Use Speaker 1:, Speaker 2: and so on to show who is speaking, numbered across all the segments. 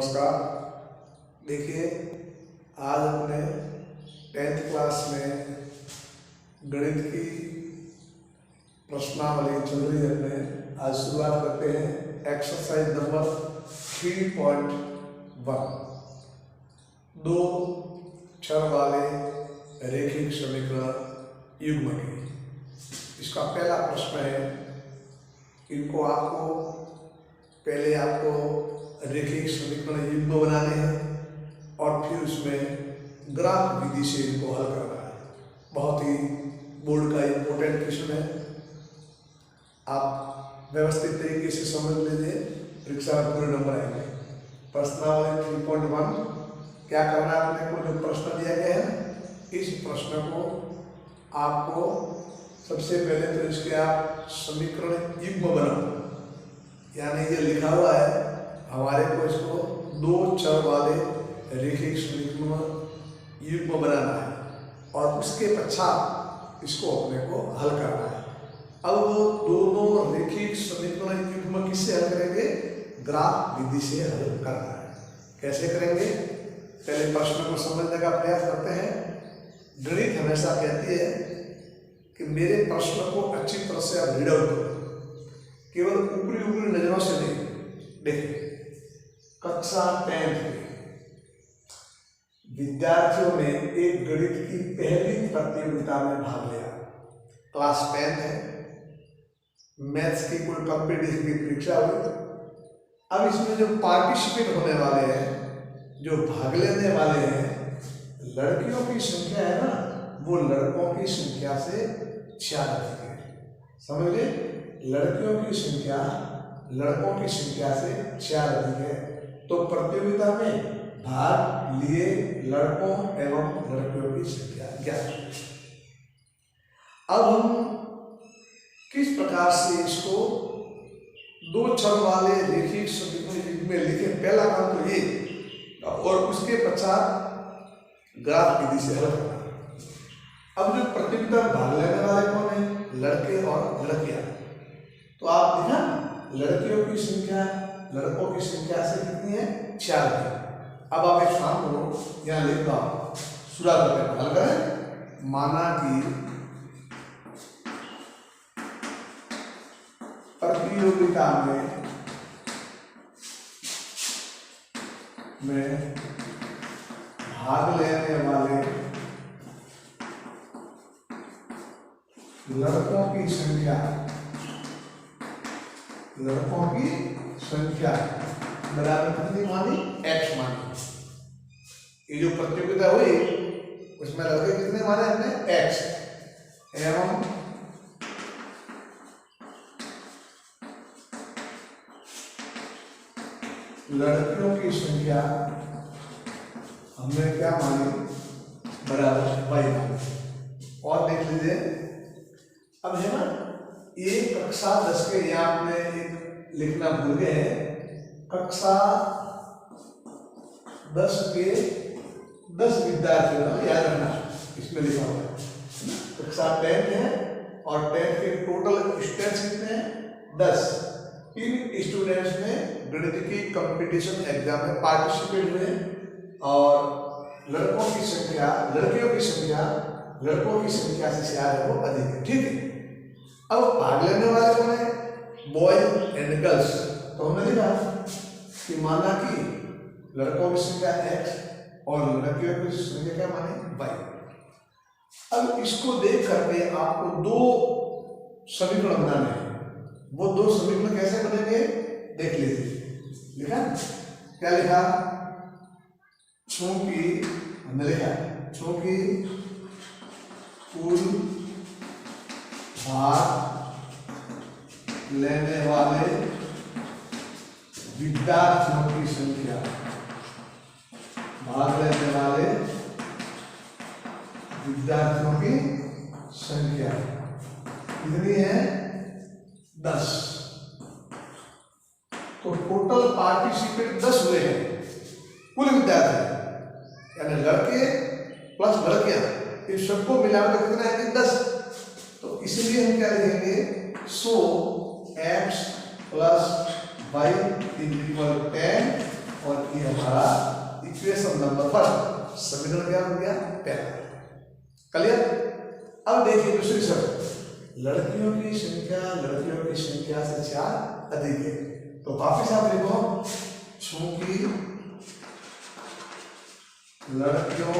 Speaker 1: नमस्कार। देखिए, आज अपने 10th क्लास में गणित की प्रश्नावली चल रही है। अपने आज शुरुआत करते हैं एक्सरसाइज नंबर 3.1 दो चर वाले रैखिक समीकरण युग्म की। इसका पहला प्रश्न है, इनको पहले आपको रैखिक समीकरण युग्म बनाने हैं और फिर उसमें ग्राफ विधि से इनको हल करना है। बहुत ही बोर्ड का इम्पोर्टेंट क्वेश्चन है, आप व्यवस्थित तरीके से समझ लीजिए, परीक्षा में पूरे नंबर आएंगे। प्रश्नावली 3.1 क्या करना है, अपने को जो प्रश्न दिया गया है इस प्रश्न को आपको सबसे पहले तो इसके आप समीकरण युग्म बनाओ, यानी ये लिखा हुआ है हमारे को इसको दो चर वाले रैखिक समीकरण युग्म बनाना है और उसके पश्चात इसको अपने को हल करना है। अब वो दोनों रैखिक समीकरण युग्म किससे हल करेंगे? ग्राफ विधि से हल करना है। कैसे करेंगे? पहले प्रश्न को समझने का प्रयास करते हैं। गणित हमेशा कहती है कि मेरे प्रश्न को अच्छी तरह से आप रीड आउट करो, केवल ऊपरी नजरों से नहीं। देखिए, कक्षा 10th के विद्यार्थियों ने एक गणित की पहली प्रतियोगिता में भाग लिया। क्लास 10 है, मैथ्स की कोई कंपटीशन की परीक्षा हुई। अब इसमें जो पार्टिसिपेट होने वाले हैं, जो भाग लेने वाले हैं, लड़कियों की संख्या है ना, वो लड़कों की संख्या से 4 अधिक है। समझ गए? लड़कियों की संख्या लड़कों की संख्या से 4 अधिक है। तो प्रतियोगिता में भाग लिए लड़कों एवं लड़कियों की संख्या 11। अब हम किस प्रकार से इसको दो चर वाले रैखिक समीकरण में लिखे, पहला काम तो ये, और उसके पश्चात ग्राफ विधि से हल करना। अब जो प्रतियोगिता में भाग लेने वाले कौन है? लड़के और लड़कियां। तो आप देखा, लड़कियों की संख्या लड़कों की संख्या से कितनी है? 4 है। अब आप एक काम करो, यहाँ लिख दो, शुरुआत करते हैं, हल करें। माना कि प्रतियोगिता में भाग लेने वाले लड़कों की संख्या बराबर कितनी मानी? x मानी। ये जो प्रतियोगिता हुई उसमें लड़के कितने माने हमने? x एवं लड़कियों की संख्या हमने क्या मानी? बराबर y मानी। और देख लीजिए, अब है ना, ये कक्षा 10 के, यहाँ आपने एक लिखना भूल गए हैं, कक्षा 10 के 10 विद्यार्थी ना, याद रखना, इसमें लिखा हुआ है। कक्षा 10 है और 10 के टोटल स्टूडेंट्स कितने हैं? 10। इन स्टूडेंट्स ने गणित की कंपटीशन एग्जाम में पार्टिसिपेट हुए और लड़कियों की संख्या से 4 है, वो अधिक है। ठीक है। अब भाग लेने वाले कौन है? Boys and girls. तो हमने लिखा कि माना कि लड़कों की संख्या x और लड़कियों की संख्या क्या माने? y। अब इसको देख करके आपको दो समीकरण बनाने हैं। वो दो समीकरण कैसे बनेंगे देख लीजिए। लिखा क्या? लिखा, चूंकि हमने लिखा चूंकि कुल भाग लेने वाले विद्यार्थियों की संख्या कितनी है? 10। तो टोटल पार्टिसिपेट 10 हुए हैं, कुल विद्यार्थी, यानी लड़के प्लस लड़कियां, इन सबको मिलाकर कितना है? 10। तो इसलिए हम क्या लिखेंगे? सो x + y = 10 और ये हमारा इक्वेशन नंबर 1, समीकरण क्या हो गया? पहला। क्लियर? अब देखिए दूसरी शर्त, लड़कियों की संख्या से 4 अधिक है। तो वापिस आप लिखो, चूंकि लड़कियों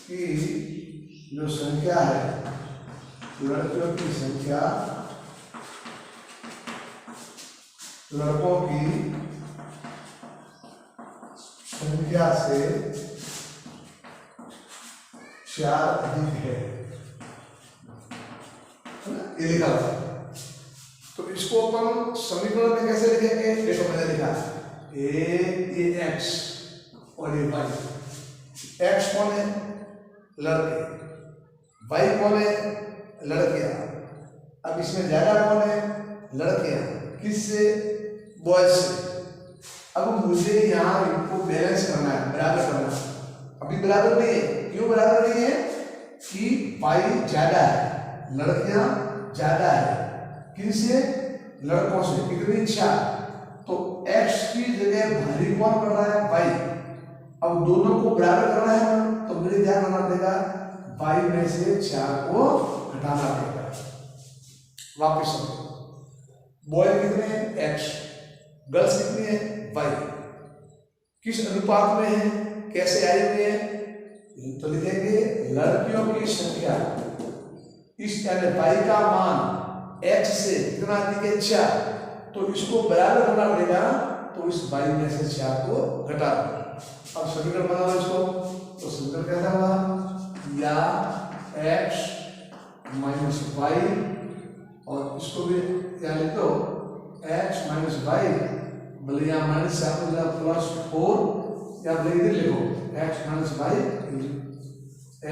Speaker 1: की जो संख्या है, लड़कियों की संख्या लड़कों की संख्या से 4 अधिक है, ये लिखा हुआ है। तो इसको अपन समीकरण में कैसे लिखेंगे? देखो मैंने लिखा ये एक्स और ये वाई। एक्स कौन है? लड़के। वाई कौन है? लड़कियां। अब इसमें ज्यादा कौन है? लड़कियां। किससे? बॉयज से। अब मुझे यहाँ इनको बैलेंस करना है, बराबर करना है। अभी बराबर नहीं है। क्यों बराबर नहीं है? कि वाई ज्यादा है, लड़कियां ज्यादा है। किनसे? लड़कों से। कितनी? 4। तो x की जगह भारी कौन पड़ रहा है? y। अब दोनों को बराबर करना है तो मुझे क्या करना पड़ेगा? y में से 4 को घटाना पड़ेगा। वापिस बॉय कितने हैं? x। गर्ल्स कितनी है? y। किस अनुपात में है? कैसे आए हुए हैं? तो लिखेंगे लड़कियों की संख्या इस यानी y का मान x से कितना अधिक है? 4। तो इसको बराबर करना पड़ेगा, तो इस y में से 4 को घटा दो। अब समीकरण बना लो इसको। तो समीकरण कैसा होगा? या x माइनस वाई, और इसको भी क्या लिख दो? x माइनस वाई, भले यहाँ माइनस से आपको जरा +4, या भले इधर लिखो x minus y,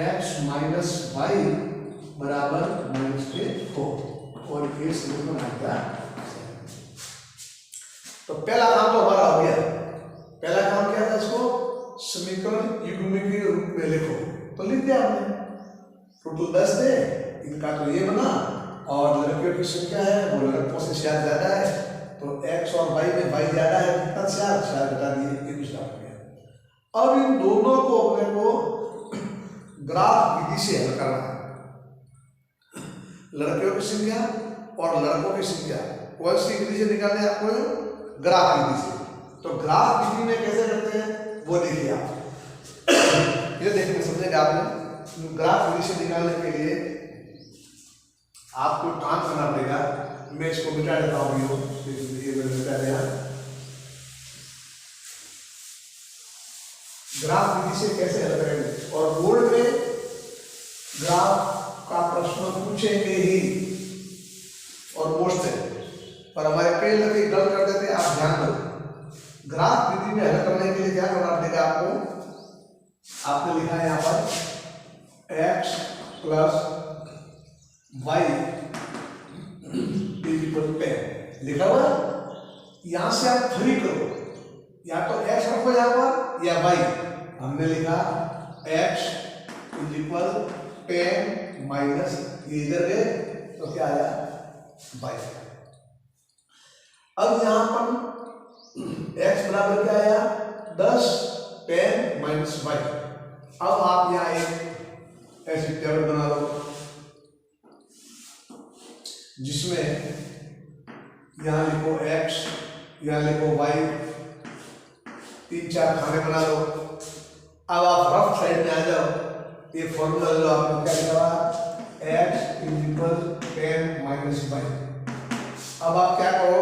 Speaker 1: x minus y बराबर -4, और ये समीकरण आ गया। तो पहला काम तो हमारा हो गया। पहला काम क्या था? इसको समीकरण युग्म के रूप में लिखो। तो लिख दिया हमने। टोटल 10 थे, इनका तो ये बना, और लड़कियों की संख्या है वो लड़कों से 4 ज्यादा है, तो x और y में y ज्यादा है, कितना? 4 घटा दिए, ये दूसरा हो गया। अब इन दोनों को अपने को ग्राफ विधि से हल करना है। लड़कियों की संख्या और लड़कों की संख्या कौन सी विधि से निकालने आपको? ग्राफ विधि से। तो ग्राफ विधि में कैसे करते हैं वो देखिए आप। ये देखने समझेगा आपने। ग्राफ विधि से निकालने के लिए आपको काम करना पड़ेगा। मैं इसको मिटा देता हूँ, ये मैंने मिटा दिया। ग्राफ विधि से कैसे हल करेंगे, और बोर्ड में ग्राफ का प्रश्न पूछेंगे ही और पूछते हैं, पर हमारे कई लड़के गलत कर देते हैं। आप ध्यान दो, ग्राफ विधि में हल करने के लिए क्या करना पड़ेगा आपको? आपने लिखा है यहाँ पर x + y = 10 लिखा हुआ। यहां से आप फ्री करो, या तो x रखो यहाँ पर या y। हमने लिखा x = 10 माइनस इधर गए तो क्या आया? y। अब यहां पर x बराबर क्या आया? 10 10 माइनस y। अब आप यहां एक ऐसी टेबल बना लो जिसमें यहां लिखो x, यहां लिखो y, 3-4 खाने बना लो। अब आप रफ साइड में आ जाओ, ये फॉर्मूला लो। आपने क्या लिखा? x = 10 minus y। अब आप क्या करो?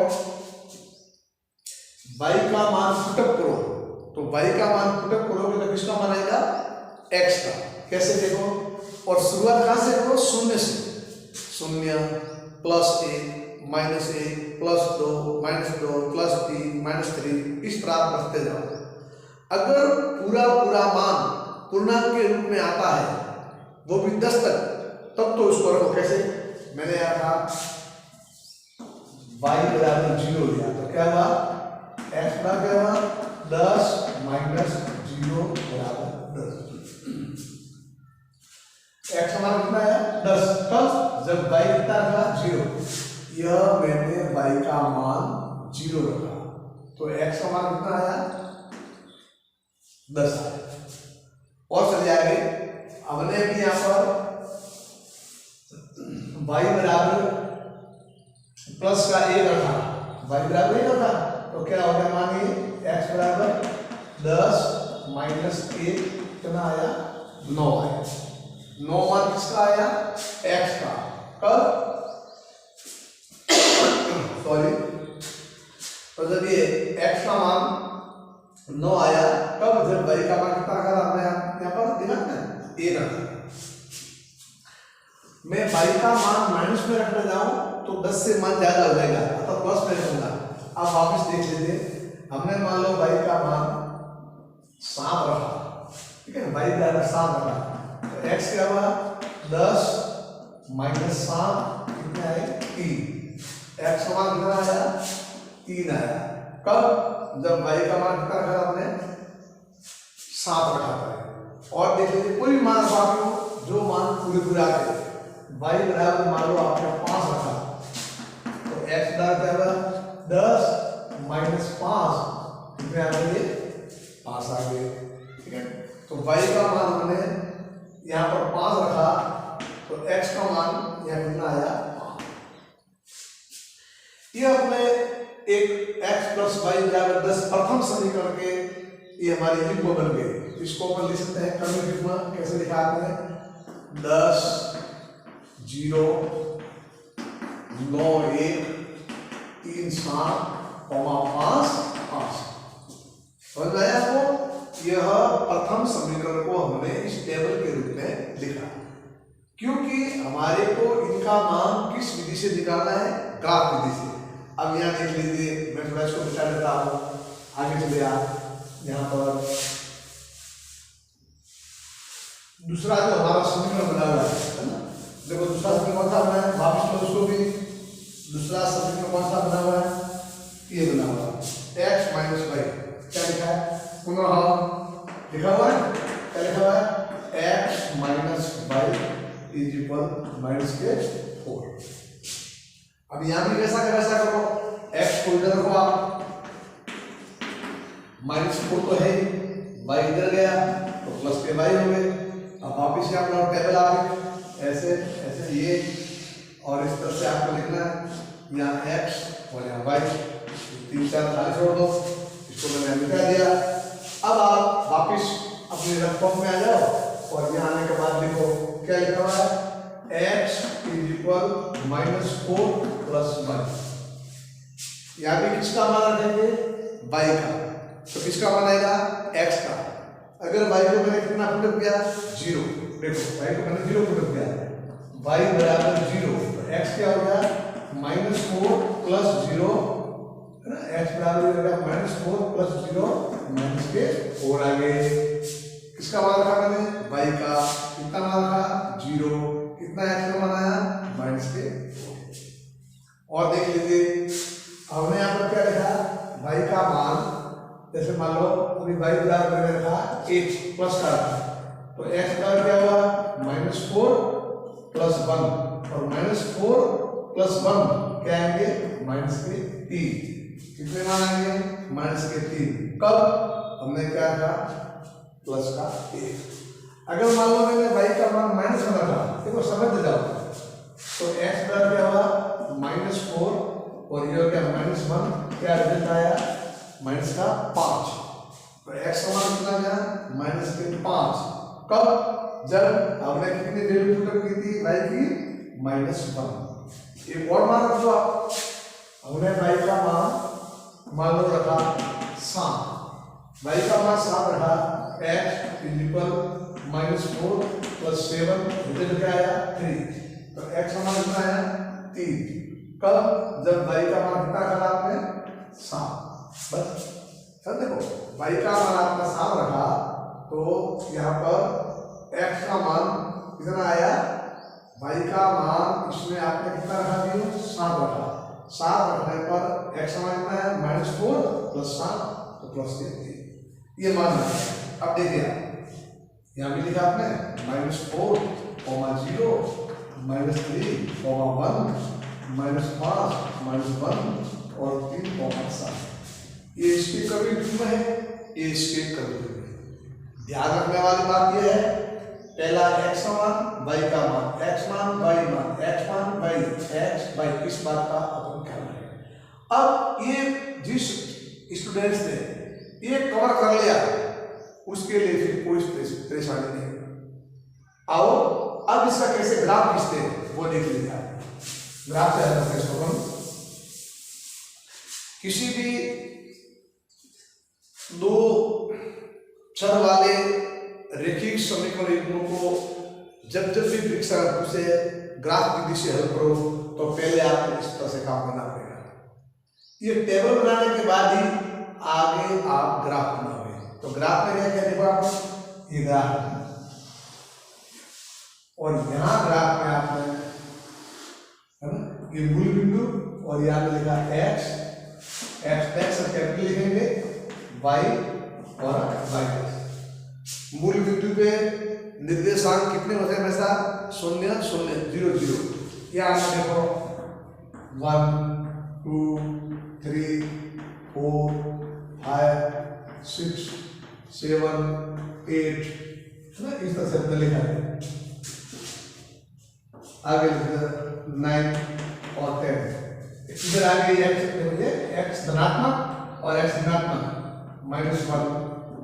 Speaker 1: y का मान पुटअप करो। तो y का मान पुटअप करोगे तो किसका मान आएगा? x का। कैसे देखो? और शुरुआत कहां से करो? 0 से। 0 +1 -1 +2 -2 +3 -3, इस तरह बढ़ते जाओ। अगर पूरा मान पूर्णांक के रूप में आता है, वो भी 10 तक, तब तो उसको रखो। कैसे? मैंने यहाँ कहा y बराबर 0 लिया, तो क्या हुआ? x बराबर क्या हुआ? 10 माइनस 0 बराबर 10। x हमारा कितना है? 10। कब? जब y कितना था? 0। यह मैंने y का मान 0 रखा, तो x का मान कितना आया 10 आया। और चलिए आगे, हमने भी यहाँ पर y बराबर प्लस का 1 रखा, y बराबर 1 रखा, तो क्या हो गया मानिए x बराबर 10 माइनस 1 कितना आया 9 आया। 9 मान किसका आया x का, कब सॉरी, तो जब ये x का मान 9 आया तब जब y का मान कितना रखा हमने यहाँ पर दिमाग में 1 रखा। मैं y का मान माइनस में रखने जाऊं तो 10 से मान ज्यादा हो जाएगा, तो प्लस में रखूंगा। अब वापस देख लीजिए, हमने मान लो y का मान 7 रखा, ठीक है, y बराबर 7 रखा, तो x क्या हुआ 10 माइनस 7 कितने आए 3, x का मान कितना आया 3 आया। कब जब y का मान कितना रखा हमने 7 रखा था। और देख लीजिए कोई मान बाकी जो मान पूरे आते y बराबर मान लो आपने 5 रखा, तो x बराबर क्या हुआ 10 माइनस 5 कितने आ गए 5 आ गए, ठीक है। तो y का मान हमने यहाँ पर 5 रखा, तो x का मान यहाँ कितना आया 5। ये अपने एक x प्लस वाई बराबर 10 प्रथम समीकरण के ये हमारी युग्म बन गए। इसको अपन लिख सकते हैं क्रमिक युग्म, कैसे लिखा आपने 10 0 9 1 3 7 5 5। समझ में आया आपको? यह प्रथम समीकरण को हमने इस टेबल के रूप में लिखा, क्योंकि हमारे को इनका मान किस विधि से निकालना है, ग्राफ विधि से। अब यहाँ देख लीजिए, मैं थोड़ा इसको बिता देता हूँ, आगे चले आप। यहाँ पर दूसरा जो हमारा समीकरण बना हुआ है ना, देखो दूसरा समीकरण कौन सा बना है, वापस में उसको भी दूसरा समीकरण कौन सा बना हुआ है, ये बना हुआ है x माइनस वाई। क्या लिखा है, पुनः लिखा हुआ है, क्या लिखा हुआ है x minus y is equal minus के 4। अब यहाँ भी वैसा करो, x को इधर रखो आप, माइनस 4 तो है, y इधर गया तो प्लस के y हो गए। अब वापिस यहाँ अपना टेबल आ गए, ऐसे ऐसे ये, और इस तरह से आपको लिखना है यहाँ x और यहाँ y, 3 4 खाली छोड़ दो, इसको मैंने मिटा दिया। अब आप वापिस अपने रफ फॉर्म में आ जाओ, और यहाँ आने के बाद लिखो क्या लिखा हुआ है, x is equal minus 4 plus 1। यहाँ भी किसका मान रखेंगे, y का, तो किसका मान आएगा x का। अगर y को मैंने कितना पुट किया 0, देखो y को मैंने 0 पुट किया, y बराबर 0, तो x क्या हो गया माइनस 4 प्लस 0 है ना, x बराबर हो गया माइनस 4 प्लस 0 माइनस के 4 आ गए। किसका मान रखा मैंने, y का, कितना मान रखा 0, कितना x का मान आया माइनस के 4। और देख लीजिए हमने यहाँ पर क्या लिखा, y का मान, जैसे मान लो अभी y बराबर मैंने रखा 1 प्लस का, तो x बराबर क्या हुआ माइनस 4 प्लस 1, और माइनस 4 प्लस 1 क्या आएंगे माइनस के 3। कितने मान आएंगे माइनस के 3। कब हमने क्या रखा प्लस का 1। अगर मान लो मैंने y का मान माइनस में रखा, देखो समझ जाओ, तो x बराबर क्या हुआ माइनस 4 और ये हो गया माइनस 1, क्या रिजल्ट आया माइनस का 5। तो x का मान कितना गया माइनस के 5। कब, जब हमने कितनी वैल्यू पुट की थी y की माइनस 1। एक और मान रखो आप, हमने y का मान मान लो रखा 7, y का मान 7 रखा, x is equal minus 4 plus 7, result क्या आया 3। तो x का मान कितना आया 3। कब, जब y का मान कितना रखा आपने 7। बस सर देखो y का मान आपका 7 रखा, तो यहाँ पर x का मान कितना आया, y का मान इसमें आपने कितना रखा दियो 7 रखा, 7 रखने पर x का मान कितना है माइनस 4 प्लस 7, तो प्लस 3 ये मान है। अब देखिए यहाँ भी लिखा आपने माइनस 4 0 माइनस 3 1 माइनस 5 माइनस 1 और 3 7। ये इसके कर्व युग्म है, ये इसके कर्व युग्म है। ध्यान रखने वाली बात यह है, पहला x का मान y का मान, x मान y मान, x मान y, x y, इस बात का अपन ख्याल रखें। अब ये जिस स्टूडेंट्स ने ये कवर कर लिया उसके लिए फिर कोई परेशानी नहीं। आओ अब इसका कैसे ग्राफ खींचते हैं वो देख लीजिए। ग्राफ से हम किसी भी दो चर वाले रेखिक समीकरण युग्मों को जब जब भी परीक्षा से ग्राफ विधि से हल करो तो पहले आपको इस तरह से काम करना पड़ेगा। ये टेबल बनाने के बाद ही आगे आप ग्राफ बनाओगे। तो ग्राफ में क्या क्या देखो आप, ये ग्राफ और यहाँ ग्राफ में आपने है ना ये मूल बिंदु और यहाँ पे लिखा x सब कैपिटल लिखेंगे, y और y। मूल बिंदु पे निर्देशांक कितने होते हैं हमेशा 0 0 0 0। यहाँ पे देखो 1 2 3 4 5 6 7 8 है ना, इस तरह से लिखा है। आगे 9 और 10। इधर आगे x धनात्मक और x ऋणात्मक, -1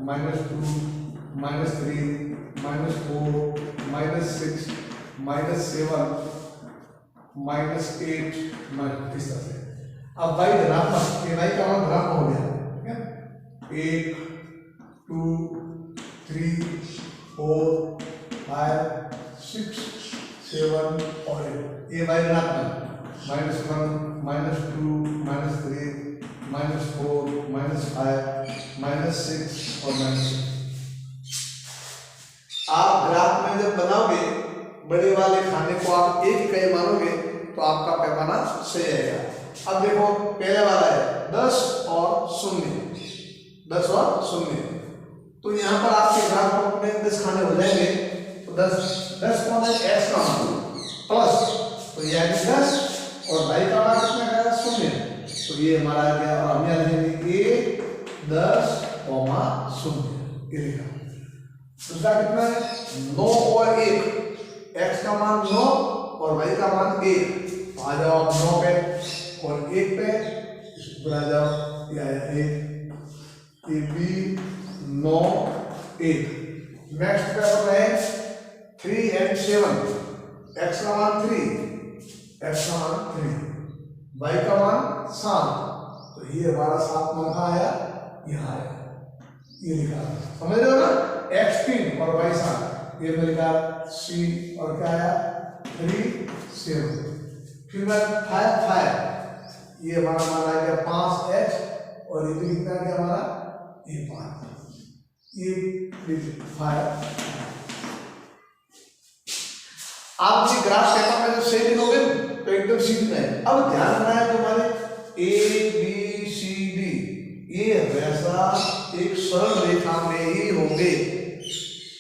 Speaker 1: -2 -3 -4 -6 -7 -8 इस तरह से। अब y धनात्मक, ये y का मान धनात्मक हो गया, ठीक है। 1 2 3 4 5 6 7 और 8, ये y ऋणात्मक, -1 -2 -3 -4 -5 -6 और -6। आप ग्राफ में जब बनाओगे बड़े वाले खाने को आप एक इकाई मानोगे तो आपका पैमाना सही आएगा। अब देखो पहले वाला है 10 और 0, 10 और 0, तो यहाँ पर आपके ग्राफ में 10 खाने हो जाएंगे। तो 10 कौन है, x का मान प्लस, तो ये आएगा 10 और y का मान कितना आएगा 0, तो ये हमारा आ गया। और हम यहाँ लिखेंगे a 10, 0 ये लिखा। दूसरा कितना है 9 और 1, x का मान 9 और y का मान 1। आ जाओ आप 9 पे और 1 पे, इसको आ जाओ, ये आया 1, ये भी 9 1। नेक्स्ट पेपर है 3 and 7, x का मान 3, x का मान 3, y का मान 7, तो ये हमारा 7 मान कहाँ आया, यहाँ आया, ये लिखा। समझ रहे हो ना, x 3 और y 7, ये में लिखा c और क्या आया 3 7। फिर मैं 5 ये हमारा मान आ गया 5x और ये कितना गया हमारा ये 5, ये 5। आप जी ग्राफ पेपर में जब सही लिखोगे तो एकदम सीधी है। अब ध्यान रखना है कि हमारे ए बी सी डी ये वैसा एक सरल रेखा में ही होंगे।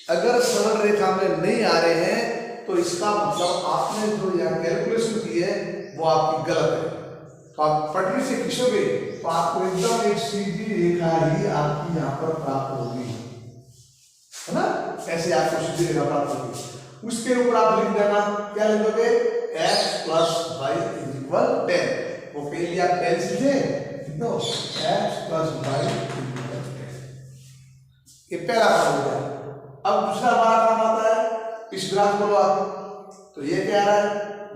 Speaker 1: अगर सरल रेखा में नहीं आ रहे हैं तो इसका मतलब आपने जो यहाँ कैलकुलेशन की है वो आपकी गलत है। तो आप पटरी से खींचोगे तो आपको एकदम एक सीधी रेखा ही आपकी यहाँ पर प्राप्त होगी, है ना, ऐसे आपको सीधी रेखा प्राप्त होगी। उसके ऊपर आप लिख देना, क्या लिखोगे x + y = 10। वो पहले आप 10 सीधे तो x + y = 10, ये पहला काम हो गया। अब दूसरा हमारा काम आता है, इस ग्राफ को लो आप, तो ये क्या आ रहा है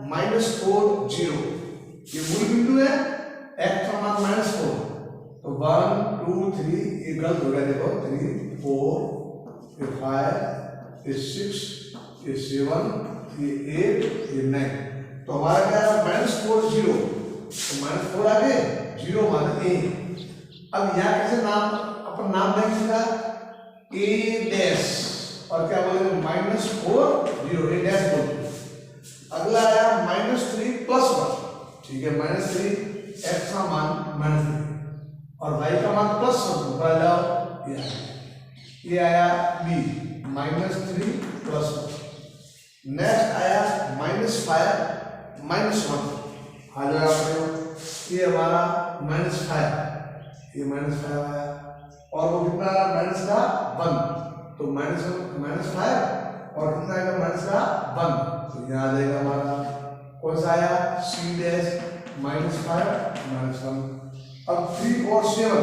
Speaker 1: -4 0, ये मूल बिंदु है, x का मान -4, तो 1 2 3 ये गलत हो गया, देखो 3 4 ये 5 ये 6 ये 7 ये 8 ये 9, तो हमारा क्या है -4 0, तो -4 आगे 0 माने a। अब यहाँ कैसे नाम अपन नाम देंगे इसका a डैश और क्या बोलेंगे -4 0 a डैश बोलेंगे। अगला आया -3 + 1, ठीक है, -3 x का मान -3 और y का मान +1 ऊपर जाओ, ये आया b -3 + 1। नेक्स्ट आया -5 -1, आ जाएगा ये हमारा -5, ये -5 आया, और वो कितना आया माइनस का 1, तो -5 और कितना आएगा माइनस का 1, तो यहाँ आ जाएगा हमारा कौन सा आया C डैश -5 -1। अब 3 और 7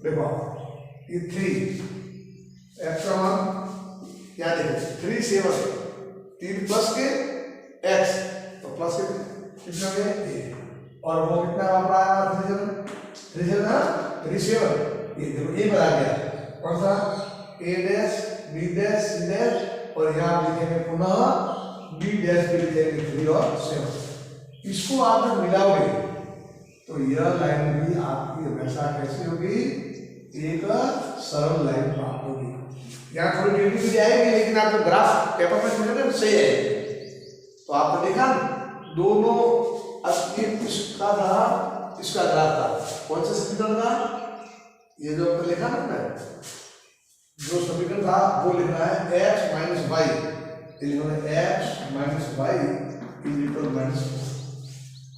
Speaker 1: देखो, ये 3 एक्स्ट्रा 1 क्या देखो 3 7 3 प्लस के x, तो प्लस के कितना में a, और वो कितना वापस आया 3 7 ये देखो ये बना गया कौन सा a dash b dash c dash, और यहाँ लिखेंगे पुनः b डैश भी लिखेंगे 3 और 7। इसको आप जब मिलाओगे तो यह लाइन भी आपकी हमेशा कैसी होगी, एक सरल लाइन प्राप्त होगी। यहाँ थोड़ी क्रिएटिविटी आएगी, लेकिन आप जो ग्राफ पेपर में समझोगे तो सही आएगी। तो आपने देखा दोनों इसका था, इसका ग्राफ था, कौन सा समीकरण था, ये जो आपने लिखा ना, जो समीकरण था वो लिखना है x minus y, x minus y equal -4।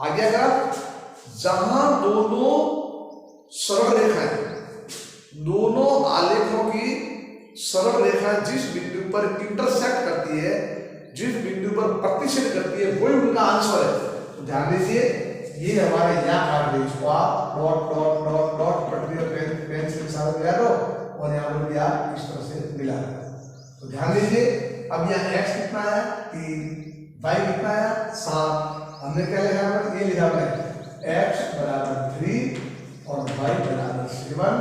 Speaker 1: आगे अगर जहां दोनों सरल रेखाएं, दोनों आलेखों की सरल रेखा जिस बिंदु पर इंटरसेक्ट करती है, जिस बिंदु पर प्रतिच्छेद करती है, वही उनका आंसर है। तो ध्यान दीजिए ये हमारे यहाँ काट दे, इसको आप डॉट डॉट डॉट डॉट पटरी पेन से इशारा मिला दो, और यहाँ पर भी आप इस तरह से मिला दो। तो ध्यान दीजिए अब यहाँ x कितना है 3, y कितना है 7, हमने क्या लिखा है, ये लिखा है x बराबर 3 और y बराबर 7,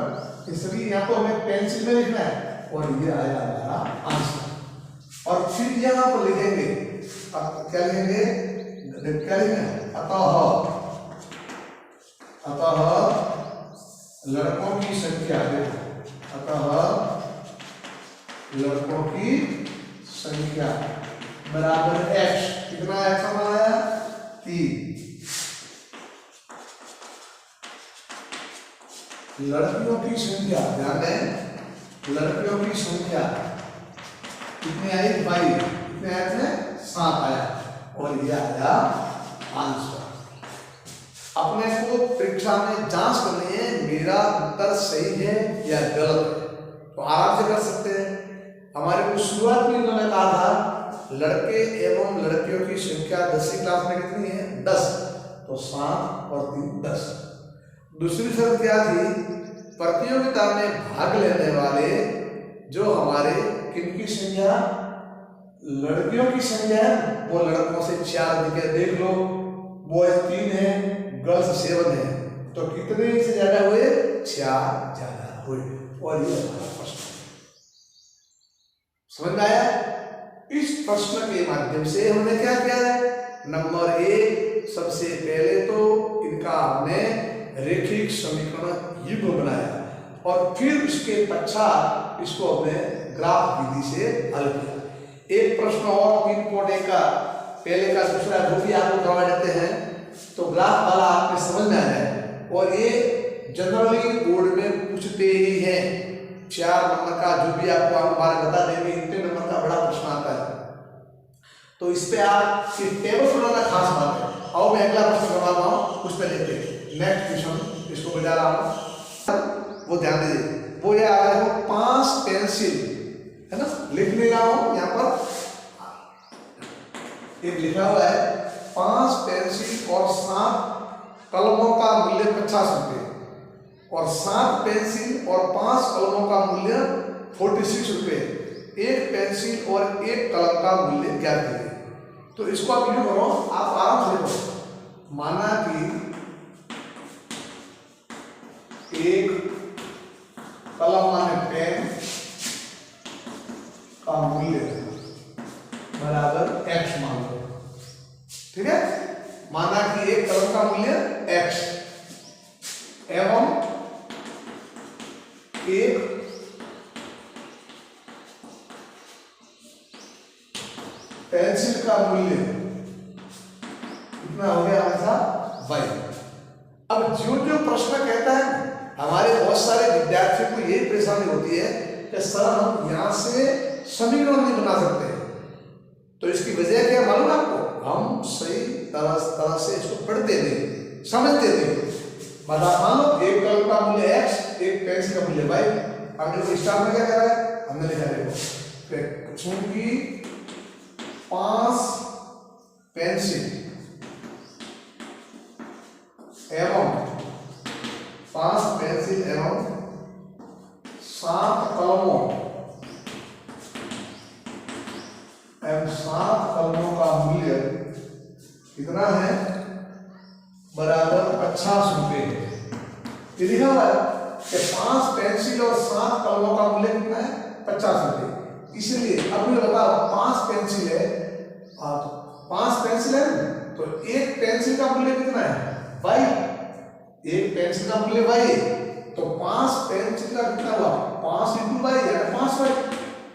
Speaker 1: इसलिए यहाँ तो हमें पेंसिल में लिखना है, और ये आया हमारा आंसर। और फिर यहाँ पर लिखेंगे, अब क्या लिखेंगे, अतः लड़कों की संख्या, लड़कों की संख्या बराबर x, कितना x हमारा आया 3, लड़कियों की संख्या, ध्यान दें लड़कियों की संख्या कितने आई 22, कितने आए थे 7 आया, और ये आया आंसर। अपने को परीक्षा में जांच करनी है मेरा उत्तर सही है या गलत है, तो आराम से कर सकते हैं। हमारे को शुरुआत में इन्होंने कहा था लड़के एवं लड़कियों की संख्या 10वीं क्लास में कितनी है 10, तो 7 और 3 10। दूसरी शर्त क्या थी, प्रतियोगिता में भाग लेने वाले जो हमारे किनकी संख्या, लड़कियों की संख्या है, वो लड़कों से 4 अधिक, देख लो बॉयज 3 है, गर्ल्स 7 है, तो कितने से ज्यादा हुए 4 ज्यादा हुए, और ये हमारा प्रश्न समझ में आया। इस प्रश्न के माध्यम से हमने क्या किया है, नंबर 1 सबसे पहले तो इनका हमने रेखिक समीकरण युग्म बनाया, और फिर उसके पश्चात इसको हमने ग्राफ विधि से हल किया। एक प्रश्न और 3.1 का पहले का दूसरा जो भी आपको करवा देते हैं, तो ग्राफ वाला आपके समझ में आ जाए, और ये जनरली बोर्ड में पूछते ही हैं। 4 नंबर का जो भी आपको हम बार बता देंगे, इतने नंबर का बड़ा प्रश्न आता है, तो इस पे आप टेबल बनाना खास बात है। आओ मैं अगला प्रश्न करवा रहा हूँ, उस पर देखते हैं नेक्स्ट क्वेश्चन, इसको बजा रहा हूँ, वो ध्यान दीजिए। वो ये आ रहा है 5 पेंसिल है ना, लिख ले रहा हूँ यहाँ पर, एक लिखा हुआ है 5 पेंसिल और 7 कलमों का मूल्य 50 रुपये, और 7 पेंसिल और 5 कलमों का मूल्य 46 रुपये, 1 पेंसिल और 1 कलम का मूल्य ज्ञात कीजिए। तो इसको आप यूं करो, आप आराम से लिखो, माना कि 1 कलम माने पेन का मूल्य बराबर x मान लो, ठीक है। माना कि 1 कलम का मूल्य x एवं 1 पेंसिल का मूल्य कितना हो गया हमारा y। अब जो जो प्रश्न कहता है, हमारे बहुत सारे विद्यार्थियों को यही परेशानी होती है कि सर हम यहाँ से समीकरण नहीं बना सकते, तो इसकी वजह क्या मालूम आपको, हम सही तरह से इसको पढ़ते नहीं, समझते नहीं। मतलब मानो एक कलम का मूल्य x, एक पेंसिल का मूल्य y। हमने को स्टार्ट में क्या करा है, हमने लिखा देखो चूंकि 5 पेंसिल एवं 7 कलमों का मूल्य कितना है, बराबर 50 रुपये। ये लिखा हुआ है कि 5 पेंसिल और 7 कलमों का मूल्य कितना है, 50 रुपये। इसलिए अब मुझे बताओ 5 पेंसिल है, 5 पेंसिल है तो एक पेंसिल का मूल्य कितना है, y। एक पेंसिल का मूल्य y है तो 5 पेंसिल का कितना हुआ, 5 × y यानी 5y।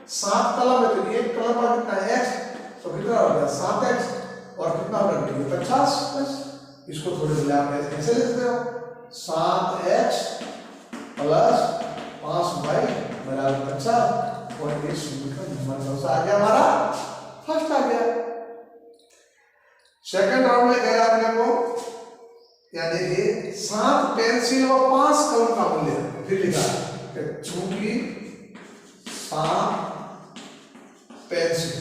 Speaker 1: 7 कलम है तो एक कलम का कितना है x, तो कितना हो गया 7x और कितना हो गया 50 प्लस। इसको थोड़े से आप ऐसे लिखते हो 7x प्लस 5y बराबर 50 और ये समीकरण नंबर कौन सा आ गया, हमारा फर्स्ट आ गया। सेकंड राउंड में गया अपने को, यानी कि 7 पेंसिल और 5 कलम का मूल्य फिर लिखा कि चूंकि 7 पेंसिल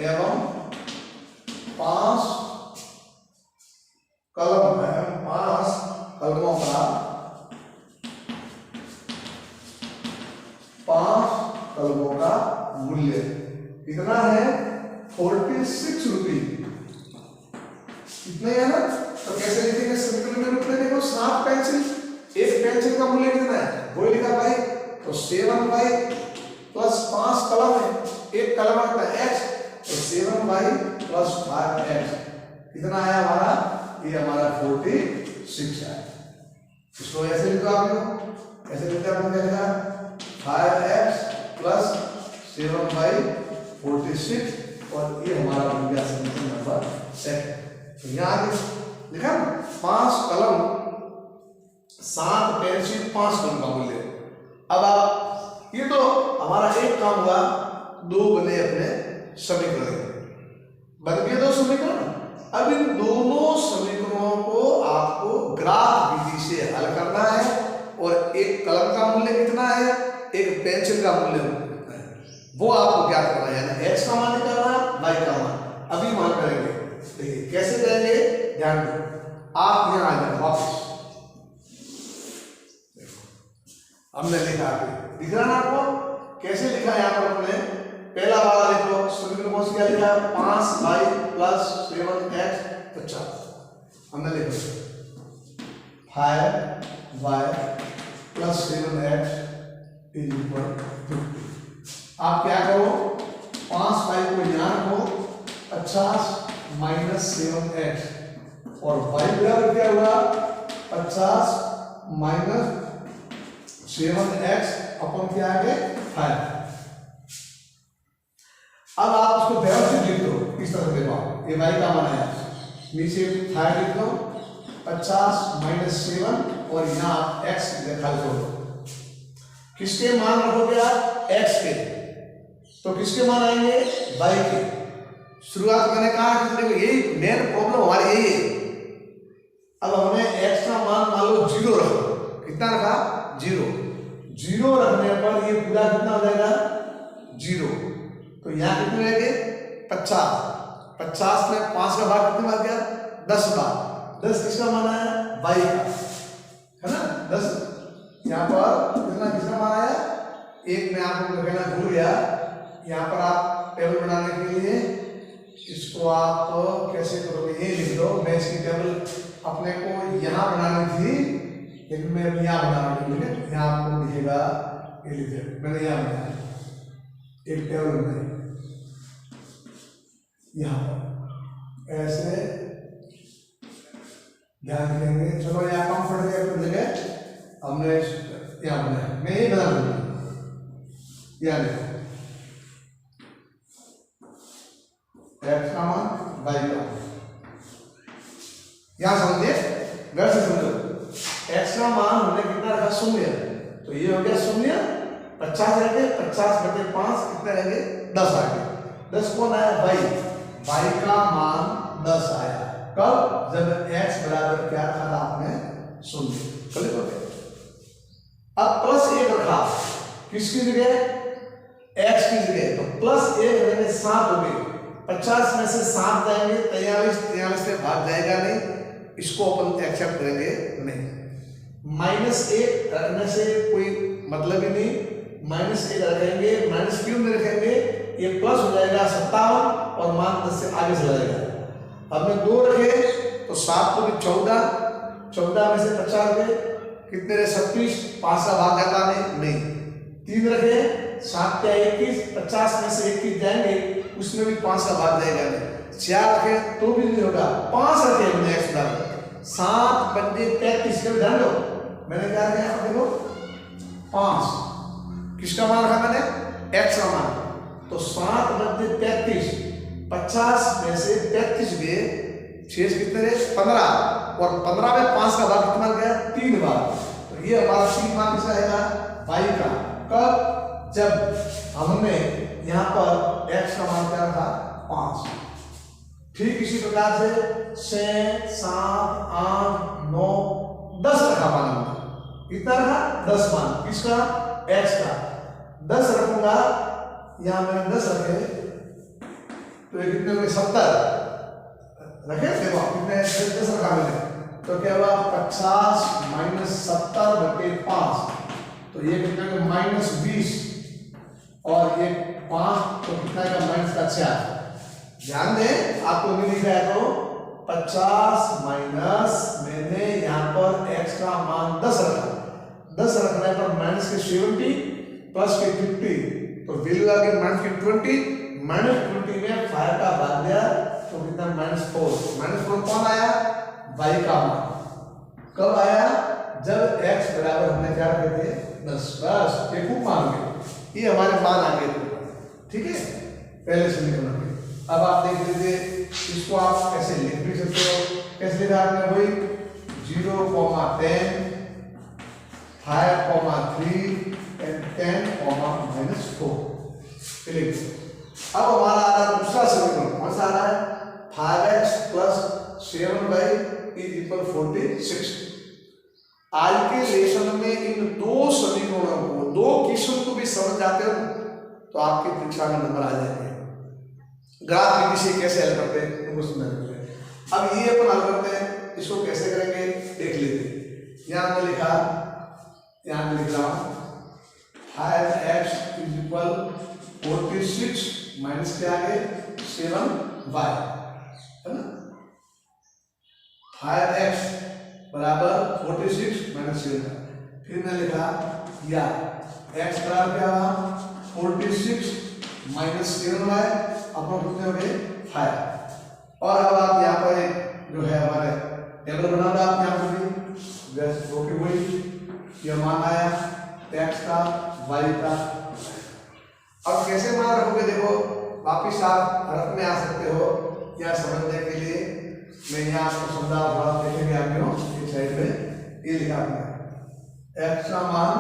Speaker 1: एवं 5 कलम है, 5 कलमों का 5 कलमों का मूल्य कितना है 46 रुपये। इतना है ना, तो कैसे लिखेंगे समीकरण में रूप में, देखो 7 पेंसिल, एक पेंसिल का मूल्य कितना है वो लिखा भाई, तो 7y प्लस 5 कलम है, एक कलम आता है x, तो 7y प्लस 5x कितना आया हमारा, ये हमारा 46 है। इसको ऐसे लिखो आप लोग, ऐसे लिखते हैं आपने क्या 5x प्लस 7y 46 और ये हमारा बन गया समीकरण नंबर 2। तो यहाँ आगे लिखा 5 कलम 7 पेंसिल 5 कलम का मूल्य। अब आप ये तो हमारा एक काम हुआ, 2 बने अपने समीकरण, बन गए 2 समीकरण। अब इन दोनों समीकरणों को आपको ग्राफ विधि से हल करना है और एक कलम का मूल्य कितना है, एक पेंसिल का मूल्य कितना है, वो आपको क्या करना है, यानी x का मान निकालना है, y का मान अभी मान करेंगे। देखिए कैसे करेंगे, ध्यान दो, आप यहाँ आ जाए वापस, हमने लिखा दिख रहा ना आपको, कैसे लिखा यहाँ पर हमने, पहला वाला लिखो समीकरण कौन सी क्या लिखा, 5y प्लस 7x 50। हमने लिखा 5y plus 7x is equal 50। आप क्या करो, 5y को यहाँ रखो, 50 माइनस 7x और y बराबर क्या हुआ, 50 माइनस 7x अपन क्या आगे 5। अब आप उसको व्यवस्थित लिख दो, इस तरह से देखो, ये y का मान है, नीचे 5 लिख दो, 50 माइनस 7 और यहाँ x खाली छोड़ दो। किसके मान रखोगे आप, x के, तो किसके मान आएंगे, y के। शुरुआत मैंने कहा कि देखो यही मेन प्रॉब्लम हमारी यही है। अब हमने x का मान मान लो 0 रखा, कितना रखा 0 रखने पर ये पूरा कितना हो जाएगा 0, तो यहाँ कितने रहेंगे 50 में 5 का भाग कितने बार गया 10 बार, 10 किसका मान आया y का, है ना 10। यहाँ पर कितना किसका मान आया, एक में आपको कहना भूल गया, यहाँ पर आप टेबल बनाने के लिए इसको आप कैसे करोगे, ये लिख दो, मैं इसकी टेबल अपने को यहाँ बनानी थी लेकिन मैं यहाँ बना रहा हूँ, यहाँ आपको दिखेगा, ये लिखे मैंने यहाँ बनाया एक टेबल बनाई, यहाँ पर ऐसे ध्यान देंगे। चलो यहाँ कंफर्टेबल जगह हमने यहाँ बनाया, मैं ये बना दूंगा, यहाँ देखो x का मान y का मान, यहाँ समझिए घर से समझो, x का मान हमने कितना रखा 0, तो ये हो गया 0, 50 रहेंगे, 50 बटे 5 कितने रहेंगे 10 आ गए। 10 कौन आया y का मान 10 आया, कब, जब x बराबर क्या था आपने शून्य। क्लियर हो गया। अब +1 रखा किसकी जगह, x की जगह, तो +1 रखने 7 हो गए। 50 में से 7 जाएंगे 43 से भाग जाएगा नहीं, इसको अपन एक्सेप्ट करेंगे नहीं। -1 रखने से कोई मतलब ही नहीं, -1 रखेंगे, माइनस क्यों नहीं रखेंगे, ये प्लस हो जाएगा 57 और मान 10 से आगे चला जाएगा। अब में 2 रखे तो 7 को भी 14 में से 50 गए, कितने रहे 36, 5 का भाग जाता नहीं। 3 रखे 7 क्या 21, 50 में से 21 जाएंगे, उसमें भी 5 का भाग जाएगा नहीं। 4 रखे तो भी नहीं होगा, 5 रखे हमने x बराबर 7 बटे 33 का ध्यान दो, मैंने क्या किया देखो 5, किसका मान रखा मैंने, x का मान, तो 7 बटे 33, 50 में से 33 गए, शेष कितने रहे 15, और 15 में 5 का भाग कितना गया 3 बार, तो ये हमारा 3 मान किसका आएगा y का। कब, जब हमने यहाँ पर x का मान क्या रखा 5। ठीक इसी प्रकार से 6, 7, 8, 9, 10 रखा मान हमने, कितना रखा 10 मान, किसका x का। 10 रखूंगा, यहाँ मैंने 10 रखे तो ये कितने हो गए 70 रखे, देखो कितने 10 रखा मैंने, तो क्या हुआ 50 माइनस 70 बटे 5, तो ये कितना का -20, और ये 5 तो कितना का -4। ध्यान दें आपको नहीं लिखा है तो 50 माइनस मैंने यहाँ पर x का मान 10 रखा, 10 रखने पर माइनस के 70 प्लस के 50, तो वैल्यू आ गई -20, -20 में 5 का भाग दिया तो कितना -4 कौन आया y का मान। कब आया, जब x बराबर हमने क्या रखे थे 10, बस ये खूब मान गए, ये हमारे मान आ गए। ठीक है, पहले से लिखना। अब आप देख लीजिए इसको आप कैसे लिख भी सकते हो, कैसे लिखा आपने वही 0,10, 5,3 and 10,-4 लिख। अब हमारा आ रहा है दूसरा समीकरण, कौन सा आ रहा है 5x + 7y = 46। आज के लेसन में इन दो समीकरणों को, दो क्वेश्चन को भी समझ जाते हो तो आपकी परीक्षा में नंबर आ जाएंगे। ग्राफ विधि से कैसे हल करते हैं उनको समझने के लिए। अब ये अपन हल करते हैं, इसको कैसे करेंगे देख लेते हैं। यहाँ मैंने लिखा, यहाँ मैं लिख रहा हूँ 5x = 46 माइनस के आगे 7y, है ना। 5x = 46 - 7y, फिर मैं लिखा या x बराबर क्या हुआ 46 - 7y अपन कितने हो गए 5। और अब आप यहाँ पर एक जो है हमारे टेबल बना दो आप यहाँ पर भी, जैसे जो कि वही ये मान आया x का y का। अब कैसे मान रखोगे देखो, वापिस आप हरफ में आ सकते हो, या समझने के लिए मैं यहाँ आपको समझा रहा हूँ, देखेंगे आप लोग इस साइड में ये लिखा आपने x का मान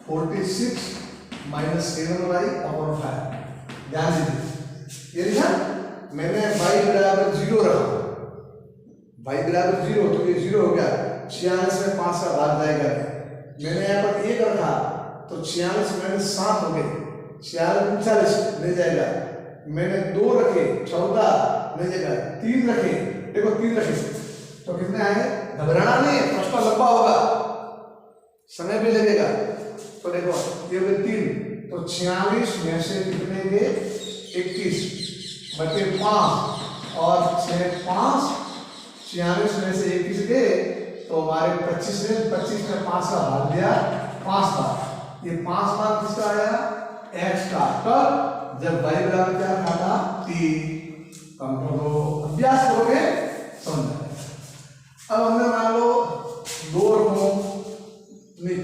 Speaker 1: 46 - 7y/5। ध्यान दीजिए ये लिखा मैंने y बराबर 0 रखा, y बराबर 0 तो ये 0 हो गया, 46 में 5 का भाग जाएगा। मैंने यहाँ पर 1 रखा तो 46 में 7 हो गए, 46 ले जाएगा। मैंने 2 रखे 14 ले जाएगा, 3 रखे देखो 3 रखे तो कितने आए, घबराना नहीं, प्रश्न लंबा होगा, समय भी लगेगा। तो देखो ये 3 तो 46 में से कितने गए 21 बटे 5 और 6 5, 46 में से 21 गए तो हमारे 25 में 5 का भाग दिया 5 बार, ये 5 बार किसका आया x का। कब, जब y बराबर क्या था 3। कम करो, अभ्यास करोगे समझ। अब हमने मान लो 2 रखो,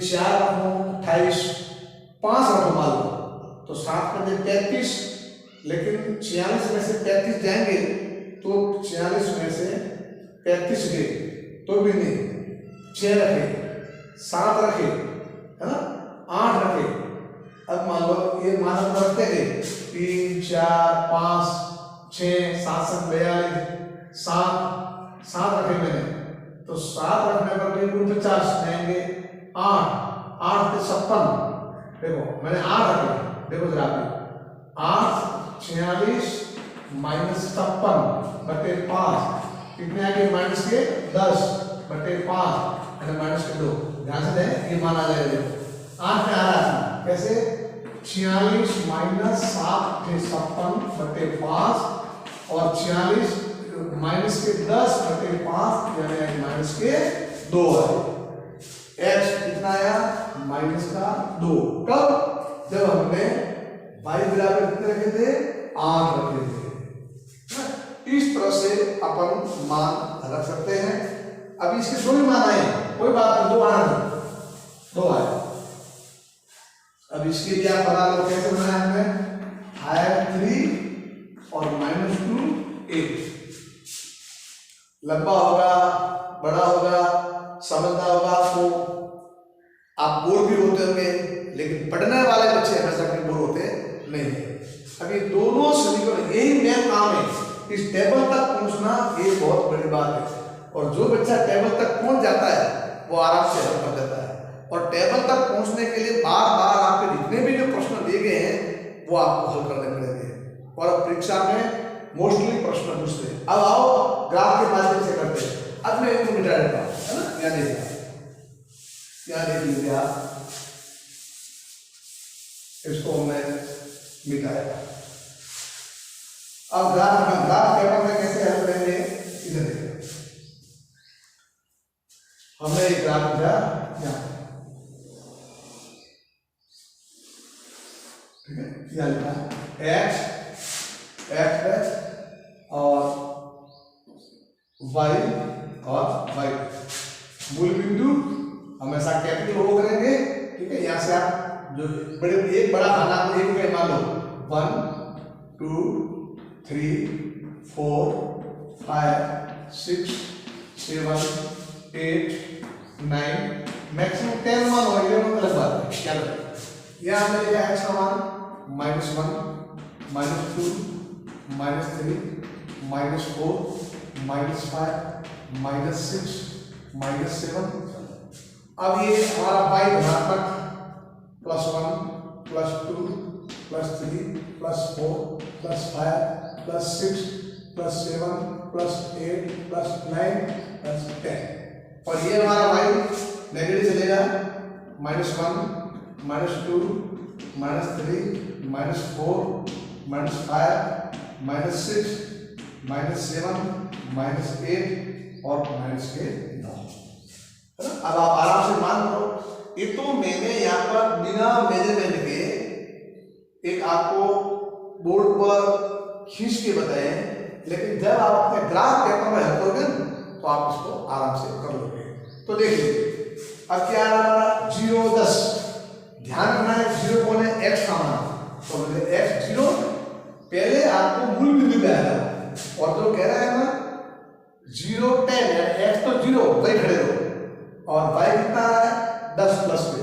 Speaker 1: 4 रखो 28, 5 रखो मान लो, तो 7 में 33, लेकिन 46 में से 33 जाएंगे तो 46 में से 33 गए तो भी नहीं, 6 रखे 7 रखे है ना, 8 रखे। अब मान लो ये मानक रखते गए 3 4 5 6 7 7 42 7 रखे मैंने, तो तो 7 रखने पर भी 49 जाएंगे। 8 8 के 56, देखो मैंने 8 रखे, देखो जरा 8 46 माइनस 56 बटे 5 कितने आगे माइनस के 10 बटे 5 माइनस के 2। ध्यान से दें, ये मान आ जाएगा। देखो 8 में आ रहा था कैसे, 46 माइनस 7 के 56 बटे 5 और 46 माइनस के 10 बटे 5 यानी माइनस के 2 है। x कितना आया, माइनस का 2। कब, जब हमने y बराबर कितने रखे थे, 8 रखे थे। इस तरह से अपन मान रख सकते हैं। अब इसके 2 ही मान आए, कोई बात नहीं, 2 आना, 2 आए। अब इसके लिए आप बना लो, कैसे बनाया हमने, हायर 3 और माइनस 2 8। लंबा होगा, बड़ा होगा, समझना होगा आपको। आप बोर भी होते होंगे, लेकिन पढ़ने वाले बच्चे हमेशा कभी बोर होते नहीं है। अब ये दोनों समीकरण, यही मेन काम है, इस टेबल तक पहुंचना ये बहुत बड़ी बात है। और जो बच्चा टेबल तक पहुंच जाता है वो आराम से हल कर देता है। और टेबल तक पहुंचने के लिए बार बार आपके जितने भी जो प्रश्न दिए गए हैं वो आपको हल करने पड़ेंगे। और अब परीक्षा में मोस्टली प्रश्न पूछते हैं। अब आओ ग्राफ के माध्यम से करते हैं। अब मैं इनको मिटा देता हूं, है ना, यहाँ देख लीजिए आप, इसको मैं मिटाएगा। अब ग्राफ पेपर में कैसे हल करेंगे, इधर देखिए, हमने एक ग्राफ दिया यहाँ, ठीक है, यहाँ लिखा x और y और y। मूल बिंदु हमेशा कैपिटल ओ करेंगे, ठीक है। यहाँ से आप जो बड़े एक बड़ा खाना को एक में मान लो 1 2 3 4 5 6 7 8 9 मैक्सिमम 10 मान हो, ये अलग बात है, क्या करें। यहाँ हमने लिखा x का मान -1 -2 -3 -4 -5 -6 -7। अब ये हमारा y धनात्मक +1 +2 +3 +4 +5 +6 +7 +8 +9 +10। और ये हमारा y नेगेटिव चलेगा, -1 -2 -3 -4 -5 -6 -7 -8 और -9। अब आप आराम से मान लो, ये तो मैंने यहाँ पर बिना मेजरमेंट के एक आपको बोर्ड पर खींच के बताए, लेकिन जब आप अपने ग्राफ पेपर में हल करोगे तो आप इसको आराम से कर लोगे। तो देखिए अब क्या आ रहा, 0 10। ध्यान रखना है 0 कौन है, x का मान। तो x 0 पहले आपको मूल बिंदु पे आएगा, और जो कह रहा है ना 0 10 यानी x तो 0 वही खड़े रहो, और y कितना आ रहा है 10 प्लस पे।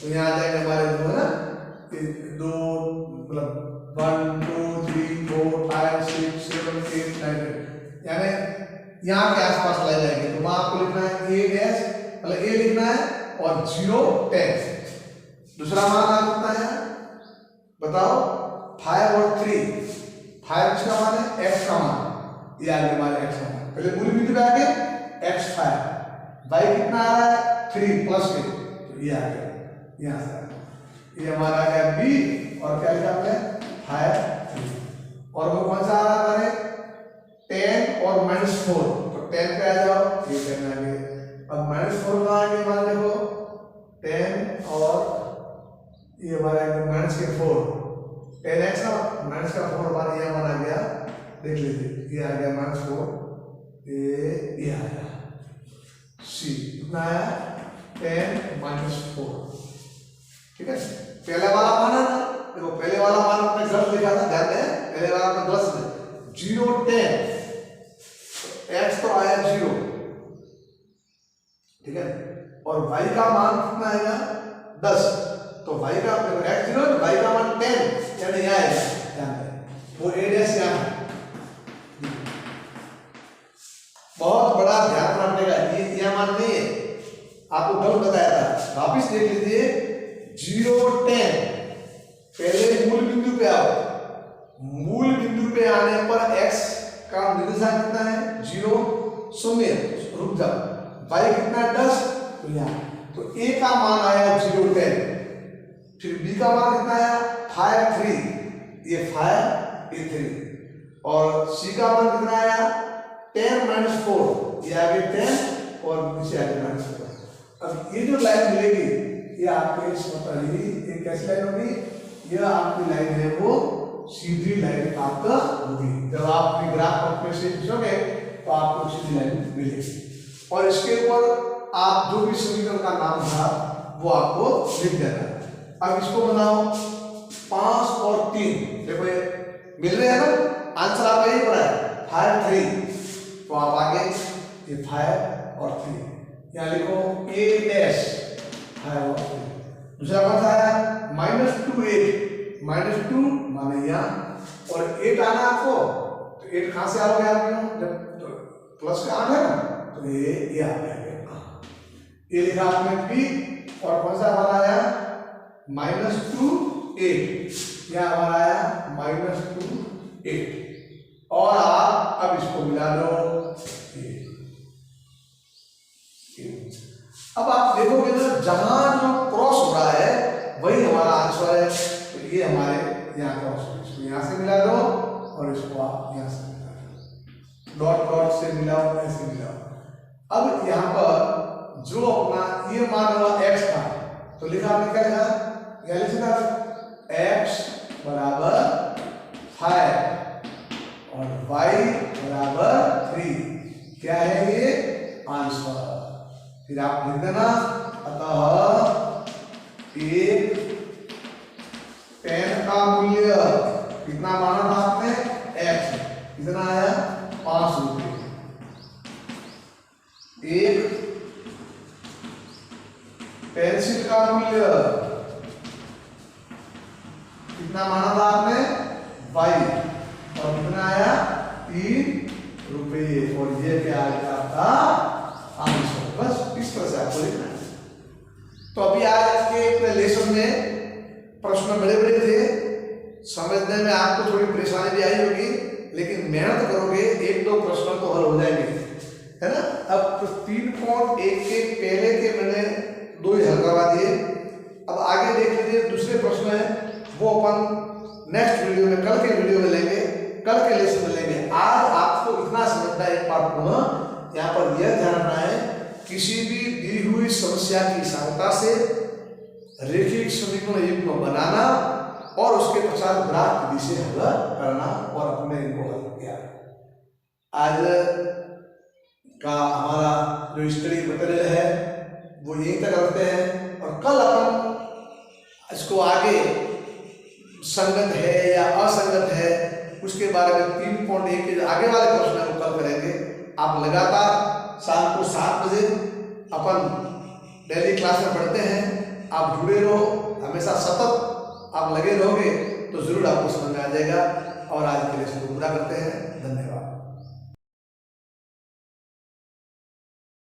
Speaker 1: तो यहाँ आ जाएंगे हमारे जो है ना 2 मतलब 1 2 3 4 5 6 7 8 9 यानी यहाँ के आसपास ले जाएंगे। तो वहां आपको लिखना है a डैश, मतलब a लिखना है और 0 10। दूसरा मान आ कितना है बताओ, 5 और 3। 5 किसका मान है, x का मान, ये आ गया हमारे x का मान। पहले मूल बिंदु पे आके x5, y कितना आ रहा है 3 प्लस के, तो ये आ गया, यहाँ से ये हमारा आ गया b, और क्या लिखा हमने 5 3, और वो कौन सा आ रहा है 10 और -4, तो 10 पे आ जाओ, ये 10 आ गए। अब -4 कहाँ आ गए, मान देखो 10 और ये हमारा -4, 10x का -4 हमारा ये हमारा आ गया, देख लीजिए ये आ गया -4, ये आ गया C कितना आया 10 -4, ठीक है। पहले वाला मान है ना, देखो पहले वाला मान आपने गलत लिखा था, ध्यान दें पहले वाला आपने गलत लिखा 0 10, x तो आया 0, ठीक है, और y का मान कितना आएगा 10, तो y का x 0 y का मान 10 यानी यह आएगा, ध्यान दें वो a डैश यहाँ बहुत बड़ा ध्यान रखने का, ये बहुत बताया था, वापिस देख लीजिए 0 10। पहले मूल बिंदु पे आओ, मूल बिंदु पे आने पर x का निर्देशांक कितना है 0 0, रुक जाओ, y कितना है 10, तो यहाँ तो a का मान आया 0 10, फिर b का मान कितना आया 5 3, ये 5 ये 3, और c का मान कितना आया 10 -4, ये आगे 10 और नीचे आगे -4। अब ये जो लाइन मिलेगी ये आपके इस ये कैसी लाइन होगी, यह आपकी लाइन है वो सीधी लाइन आपका होगी। जब आप ग्राफ में से खींचोगे तो आपको सीधी लाइन मिलेगी, और इसके ऊपर आप जो भी समीकरण का नाम था वो आपको लिख देना। अब इसको बनाओ 5 और 3, देखो ये मिल रहे हैं ना, आंसर आपका यही पड़ा है 5 3, तो आप आगे ये 5 और 3 यहाँ लिखो a डैश 5 और 3। दूसरा कौन सा आया -2 8, -2 माने यहाँ, और 8 आना आपको, तो 8 कहाँ से आओगे आप, जब तो प्लस का 8 है ना, तो ये आ गया, ये लिखा आपने b, और कौन सा हमारा आया -2 8, यह हमारा आया -2 8, और आप अब इसको मिला लो, अब आप देखोगे ना जहां जो क्रॉस हो रहा है वही हमारा आंसर है, तो ये हमारे यहाँ क्रॉस, इसको यहाँ से मिला दो और इसको आप यहाँ से मिला दो, डॉट डॉट से मिलाओ, ऐसे मिलाओ। अब यहाँ पर जो अपना ये मान हुआ x था, तो लिखा आपने क्या लिखा, क्या लिखा x बराबर 5 और y बराबर 3, क्या है ये आंसर। फिर आप लिख देना, अतः एक पेन का मूल्य कितना माना था आपने x, कितना आया 5 रुपये। एक पेंसिल का मूल्य कितना माना था आपने y, और कितना आया 3 रुपये, और ये क्या आया आपका आंसर। बस इस तरह से आपको लिखना है। तो अभी आज के लेसन में प्रश्न बड़े बड़े थे, समझने में आपको थोड़ी परेशानी भी आई होगी, लेकिन मेहनत करोगे 1-2 प्रश्न तो हल हो जाएंगे, है ना। अब 3.1 के पहले के मैंने 2 ही हल करवा दिए। अब आगे देख लीजिए दूसरे प्रश्न है, वो अपन नेक्स्ट वीडियो में, कल के वीडियो में लेंगे, कल के लेसन में लेंगे। आज आपको इतना समझना है, एक बार पुनः यहाँ पर यह ध्यान रखना है, किसी भी दी हुई समस्या की सहायता से रेखिक समीकरण युग्म बनाना और उसके पश्चात ग्राफ विधि से हल करना, और अपने इनको हल किया। आज का हमारा जो स्टडी मटेरियल है वो यहीं तक रखते हैं, और कल अपन इसको आगे संगत है या असंगत है उसके बारे में 3.1 के आगे वाले प्रश्न को कल करेंगे। आप लगातार शाम को 7 बजे अपन डेली क्लास में पढ़ते हैं, आप जुड़े रहो, हमेशा सतत आप लगे रहोगे तो जरूर आपको समझ में आ जाएगा। और आज के लिए इसको पूरा करते हैं, धन्यवाद।